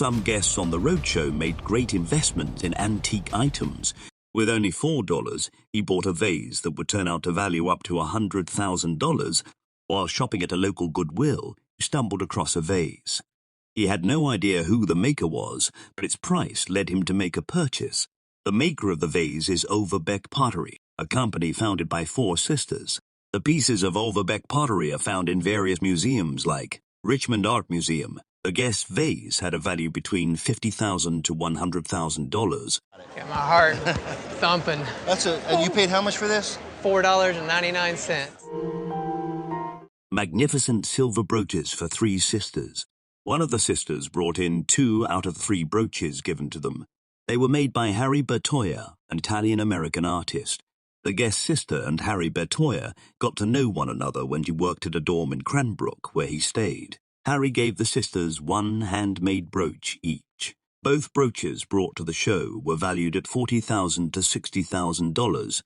Some guests on the Roadshow made great investments in antique items. With only $4, he bought a vase that would turn out to value up to $100,000. While shopping at a local Goodwill, he stumbled across a vase. He had no idea who the maker was, but its price led him to make a purchase. The maker of the vase is Overbeck Pottery, a company founded by 4 sisters. The pieces of Overbeck pottery are found in various museums like Richmond Art Museum. The guest vase had a value between $50,000 to $100,000. Got my heart thumping. And you paid how much for this? $4.99. Magnificent silver brooches for 3 sisters. One of the sisters brought in 2 out of 3 brooches given to them. They were made by Harry Bertoia, an Italian-American artist. The guest sister and Harry Bertoia got to know one another when she worked at a dorm in Cranbrook, where he stayed. Harry gave the sisters 1 handmade brooch each. Both brooches brought to the show were valued at $40,000 to $60,000.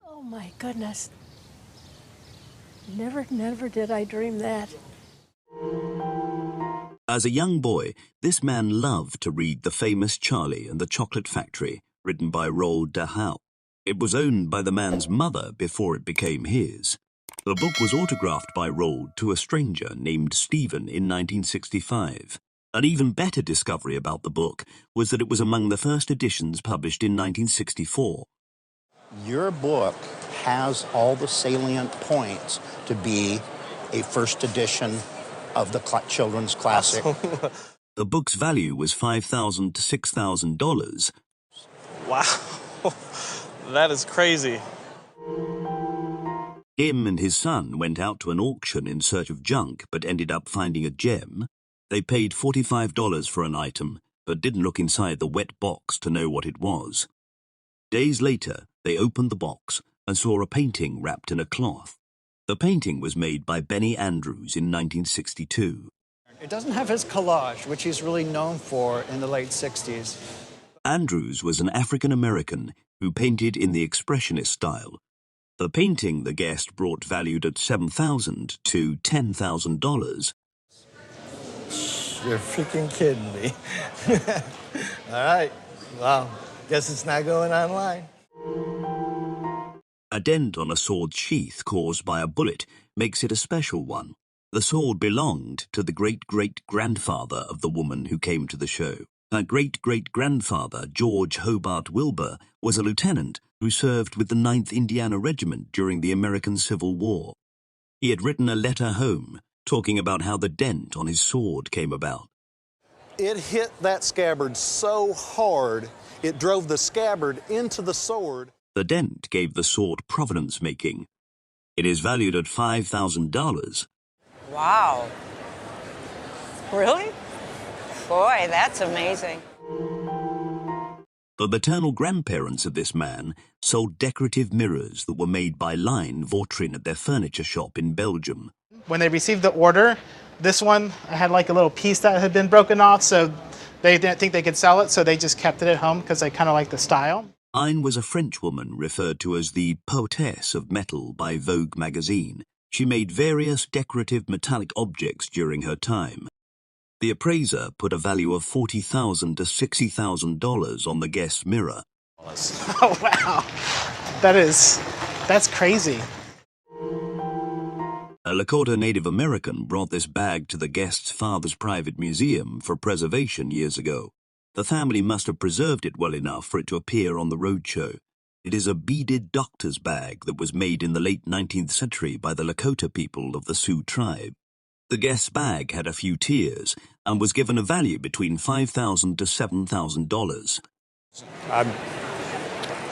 Oh my goodness. Never did I dream that. As a young boy, this man loved to read The Famous Charlie and the Chocolate Factory, written by Roald Dahl. It was owned by the man's mother before it became his. The book was autographed by Roald to a stranger named Stephen in 1965. An even better discovery about the book was that it was among the first editions published in 1964. Your book has all the salient points to be a first edition of the children's classic. The book's value was $5,000 to $6,000. Wow, that is crazy. Him and his son went out to an auction in search of junk but ended up finding a gem. They paid $45 for an item but didn't look inside the wet box to know what it was. Days later, they opened the box and saw a painting wrapped in a cloth. The painting was made by Benny Andrews in 1962. It doesn't have his collage, which he's really known for in the late 60s. Andrews was an African-American who painted in the Expressionist style. The painting the guest brought valued at $7,000 to $10,000. You're freaking kidding me. All right, well, guess it's not going online. A dent on a sword sheath caused by a bullet makes it a special one. The sword belonged to the great-great-grandfather of the woman who came to the show. Her great-great-grandfather, George Hobart Wilbur, was a lieutenant who served with the 9th Indiana Regiment during the American Civil War. He had written a letter home, talking about how the dent on his sword came about. It hit that scabbard so hard, it drove the scabbard into the sword. The dent gave the sword provenance-making. It is valued at $5,000. Wow. Really? Boy, that's amazing. The maternal grandparents of this man sold decorative mirrors that were made by Line Vautrin at their furniture shop in Belgium. When they received the order, this one had like a little piece that had been broken off, so they didn't think they could sell it, so they just kept it at home because they kind of liked the style. Line was a French woman referred to as the poetess of metal by Vogue magazine. She made various decorative metallic objects during her time. The appraiser put a value of $40,000 to $60,000 on the guest's mirror. Oh, wow. That's crazy. A Lakota Native American brought this bag to the guest's father's private museum for preservation years ago. The family must have preserved it well enough for it to appear on the Roadshow. It is a beaded doctor's bag that was made in the late 19th century by the Lakota people of the Sioux tribe. The guest's bag had a few tiers and was given a value between $5,000 to $7,000.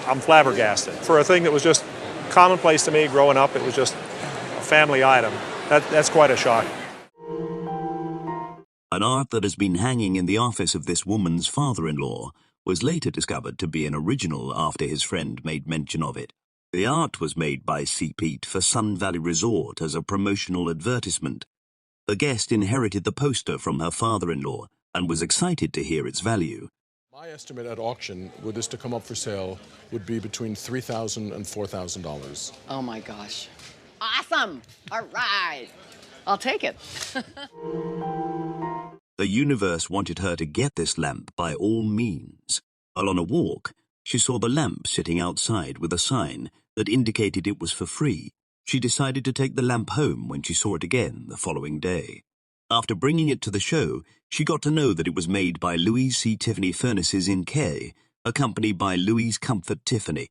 I'm flabbergasted. For a thing that was just commonplace to me growing up, it was just a family item. That's quite a shock. An art that has been hanging in the office of this woman's father-in-law was later discovered to be an original after his friend made mention of it. The art was made by C. Pete for Sun Valley Resort as a promotional advertisement. The guest inherited the poster from her father-in-law and was excited to hear its value. My estimate at auction, were this to come up for sale, would be between $3,000 and $4,000. Oh my gosh. Awesome! All right. I'll take it. The universe wanted her to get this lamp by all means. While on a walk, she saw the lamp sitting outside with a sign that indicated it was for free. She decided to take the lamp home when she saw it again the following day. After bringing it to the show, she got to know that it was made by Louise C. Tiffany Furnaces in Kay, a company by Louise Comfort Tiffany.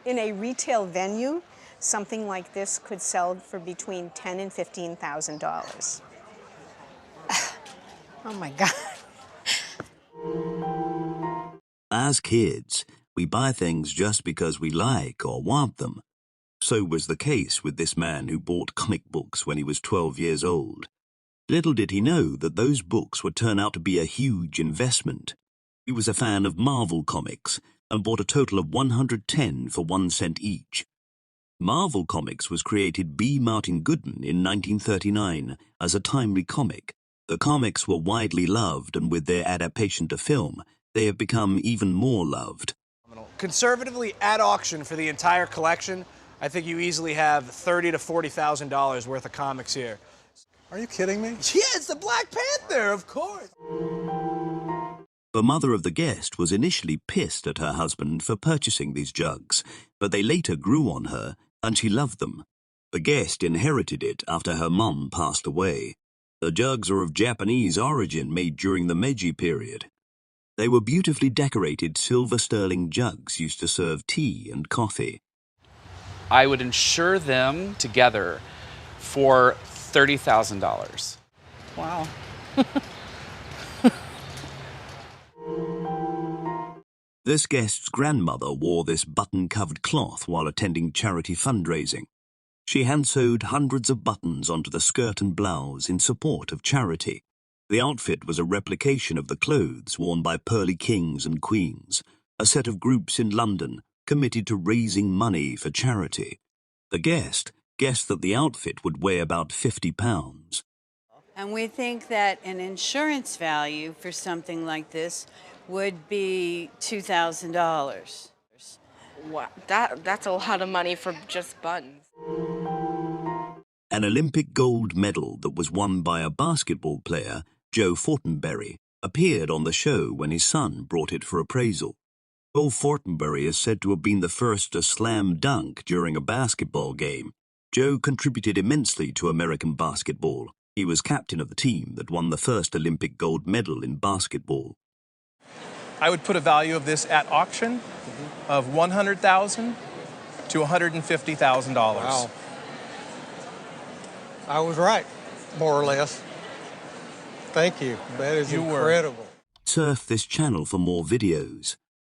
In a retail venue, something like this could sell for between $10,000 and $15,000. Oh my God. As kids, we buy things just because we like or want them. So was the case with this man who bought comic books when he was 12 years old. Little did he know that those books would turn out to be a huge investment. He was a fan of Marvel Comics and bought a total of 110 for 1 cent each. Marvel Comics was created by Martin Goodman in 1939 as a timely comic. The comics were widely loved, and with their adaptation to film, they have become even more loved. Conservatively, at auction for the entire collection, I think you easily have $30,000 to $40,000 worth of comics here. Are you kidding me? Yeah, it's the Black Panther, of course. The mother of the guest was initially pissed at her husband for purchasing these jugs, but they later grew on her, and she loved them. The guest inherited it after her mom passed away. The jugs are of Japanese origin, made during the Meiji period. They were beautifully decorated silver sterling jugs used to serve tea and coffee. I would insure them together for $30,000. Wow. This guest's grandmother wore this button-covered cloth while attending charity fundraising. She hand-sewed hundreds of buttons onto the skirt and blouse in support of charity. The outfit was a replication of the clothes worn by pearly kings and queens, a set of groups in London committed to raising money for charity. The guest guessed that the outfit would weigh about 50 pounds. And we think that an insurance value for something like this would be $2,000. Wow, that's a lot of money for just buttons. An Olympic gold medal that was won by a basketball player, Joe Fortenberry, appeared on the show when his son brought it for appraisal. Joe Fortenberry is said to have been the first to slam dunk during a basketball game. Joe contributed immensely to American basketball. He was captain of the team that won the first Olympic gold medal in basketball. I would put a value of this at auction of $100,000 to $150,000. Wow. I was right, more or less. Thank you. That is incredible. Surf this channel for more videos.